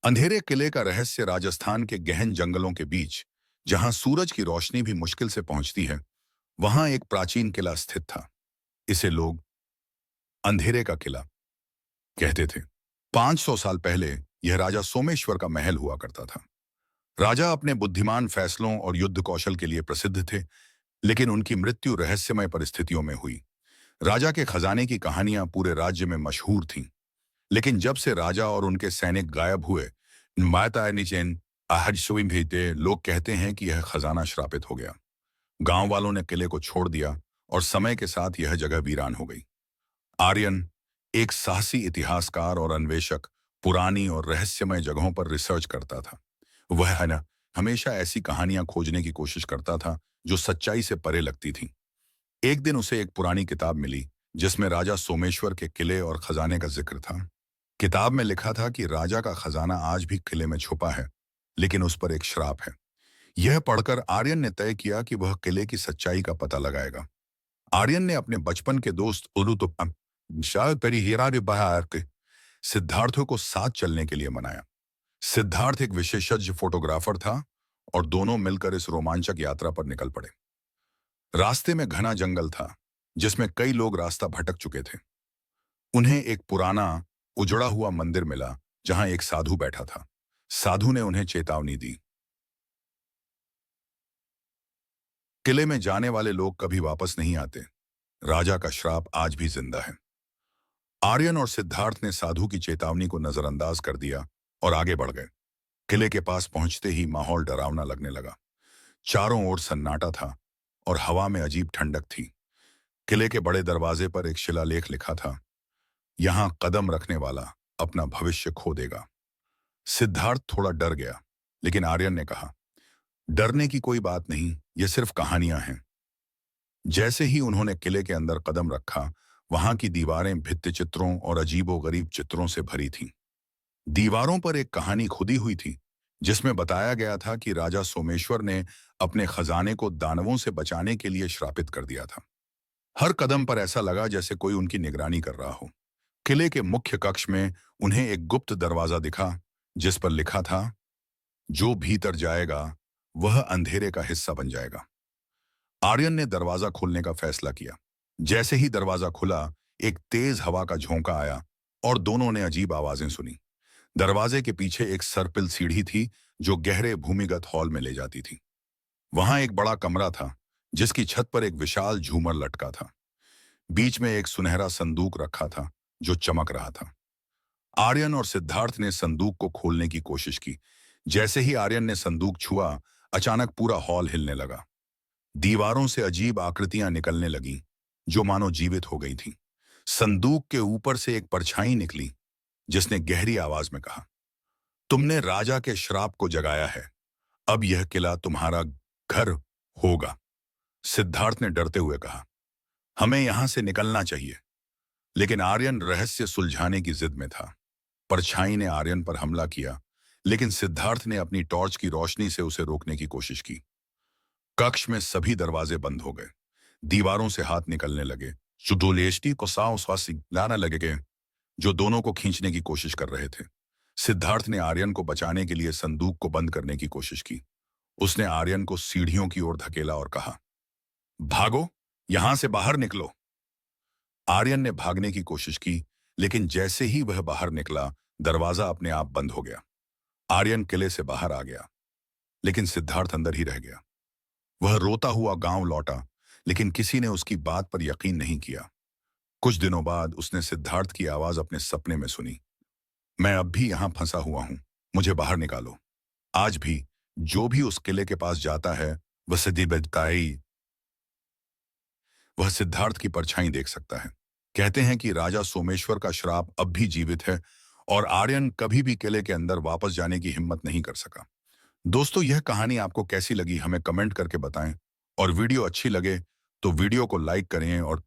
अंधेरे किले का रहस्य राजस्थान के गहन जंगलों के बीच, जहां सूरज की रोशनी भी मुश्किल से पहुंचती है, वहां एक प्राचीन किला स्थित था। इसे लोग अंधेरे का किला कहते थे। 500 साल पहले यह राजा सोमेश्वर का महल हुआ करता था। राजा अपने बुद्धिमान फैसलों और युद्ध कौशल के लिए प्रसिद्ध थे, लेकिन उनकी मृत्यु रहस्यमय परिस्थितियों में हुई। राजा के खजाने की कहानियां पूरे राज्य में मशहूर थीं, लेकिन जब से राजा और उनके सैनिक गायब हुए, माता नीचेन आहज सुई भेजते, लोग कहते हैं कि यह खजाना श्रापित हो गया। गांव वालों ने किले को छोड़ दिया और समय के साथ यह जगह वीरान हो गई। आर्यन, एक साहसी इतिहासकार और अन्वेषक, पुरानी और रहस्यमय जगहों पर रिसर्च करता था। वह है ना, हमेशा ऐसी कहानियां खोजने की कोशिश करता था जो सच्चाई से परे लगती थीं। एक दिन उसे एक पुरानी किताब मिली जिसमें राजा सोमेश्वर के किले और खजाने का जिक्र था। किताब में लिखा था कि राजा का खजाना आज भी किले में छुपा है, लेकिन उस पर एक श्राप है। यह पढ़कर आर्यन ने तय किया कि वह किले की सच्चाई का पता लगाएगा। आर्यन ने अपने बचपन के दोस्त सिद्धार्थों को साथ चलने के लिए मनाया। सिद्धार्थ एक विशेषज्ञ फोटोग्राफर था और दोनों मिलकर इस रोमांचक यात्रा पर निकल पड़े। रास्ते में घना जंगल था जिसमें कई लोग रास्ता भटक चुके थे। उन्हें एक पुराना उजड़ा हुआ मंदिर मिला जहां एक साधु बैठा था। साधु ने उन्हें चेतावनी दी, किले में जाने वाले लोग कभी वापस नहीं आते। राजा का श्राप आज भी जिंदा है। आर्यन और सिद्धार्थ ने साधु की चेतावनी को नजरअंदाज कर दिया और आगे बढ़ गए। किले के पास पहुंचते ही माहौल डरावना लगने लगा। चारों ओर सन्नाटा था और हवा में अजीब ठंडक थी। किले के बड़े दरवाजे पर एक शिलालेख लिखा था, यहां कदम रखने वाला अपना भविष्य खो देगा। सिद्धार्थ थोड़ा डर गया, लेकिन आर्यन ने कहा, डरने की कोई बात नहीं, ये सिर्फ कहानियां हैं। जैसे ही उन्होंने किले के अंदर कदम रखा, वहां की दीवारें भित्ति चित्रों और अजीबोगरीब चित्रों से भरी थीं। दीवारों पर एक कहानी खुदी हुई थी जिसमें बताया गया था कि राजा सोमेश्वर ने अपने खजाने को दानवों से बचाने के लिए श्रापित कर दिया था। हर कदम पर ऐसा लगा जैसे कोई उनकी निगरानी कर रहा हो। किले के मुख्य कक्ष में उन्हें एक गुप्त दरवाजा दिखा जिस पर लिखा था, जो भीतर जाएगा वह अंधेरे का हिस्सा बन जाएगा। आर्यन ने दरवाजा खोलने का फैसला किया। जैसे ही दरवाजा खुला, एक तेज हवा का झोंका आया और दोनों ने अजीब आवाजें सुनी। दरवाजे के पीछे एक सर्पिल सीढ़ी थी जो गहरे भूमिगत हॉल में ले जाती थी। वहां एक बड़ा कमरा था जिसकी छत पर एक विशाल झूमर लटका था। बीच में एक सुनहरा संदूक रखा था जो चमक रहा था। आर्यन और सिद्धार्थ ने संदूक को खोलने की कोशिश की। जैसे ही आर्यन ने संदूक छुआ, अचानक पूरा हॉल हिलने लगा। दीवारों से अजीब आकृतियां निकलने लगीं जो मानो जीवित हो गई थीं। संदूक के ऊपर से एक परछाई निकली जिसने गहरी आवाज में कहा, तुमने राजा के श्राप को जगाया है, अब यह किला तुम्हारा घर होगा। सिद्धार्थ ने डरते हुए कहा, हमें यहां से निकलना चाहिए। लेकिन आर्यन रहस्य सुलझाने की जिद में था। परछाई ने आर्यन पर हमला किया, लेकिन सिद्धार्थ ने अपनी टॉर्च की रोशनी से उसे रोकने की कोशिश की। कक्ष में सभी दरवाजे बंद हो गए। दीवारों से हाथ निकलने लगे, सुडोलेष्टि को सांस लाना लगे जो दोनों को खींचने की कोशिश कर रहे थे। सिद्धार्थ ने आर्यन को बचाने के लिए संदूक को बंद करने की कोशिश की। उसने आर्यन को सीढ़ियों की ओर धकेला और कहा, भागो, यहां से बाहर निकलो। आर्यन ने भागने की कोशिश की, लेकिन जैसे ही वह बाहर निकला, दरवाजा अपने आप बंद हो गया। आर्यन किले से बाहर आ गया, लेकिन सिद्धार्थ अंदर ही रह गया। वह रोता हुआ गांव लौटा, लेकिन किसी ने उसकी बात पर यकीन नहीं किया। कुछ दिनों बाद उसने सिद्धार्थ की आवाज अपने सपने में सुनी, मैं अब भी यहां फंसा हुआ हूं, मुझे बाहर निकालो। आज भी जो भी उस किले के पास जाता है, वह सिद्धार्थ की परछाई देख सकता है। कहते हैं कि राजा सोमेश्वर का श्राप अब भी जीवित है और आर्यन कभी भी किले के अंदर वापस जाने की हिम्मत नहीं कर सका। दोस्तों, यह कहानी आपको कैसी लगी हमें कमेंट करके बताएं, और वीडियो अच्छी लगे तो वीडियो को लाइक करें और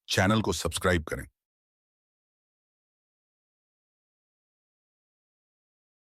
चैनल को सब्सक्राइब करें।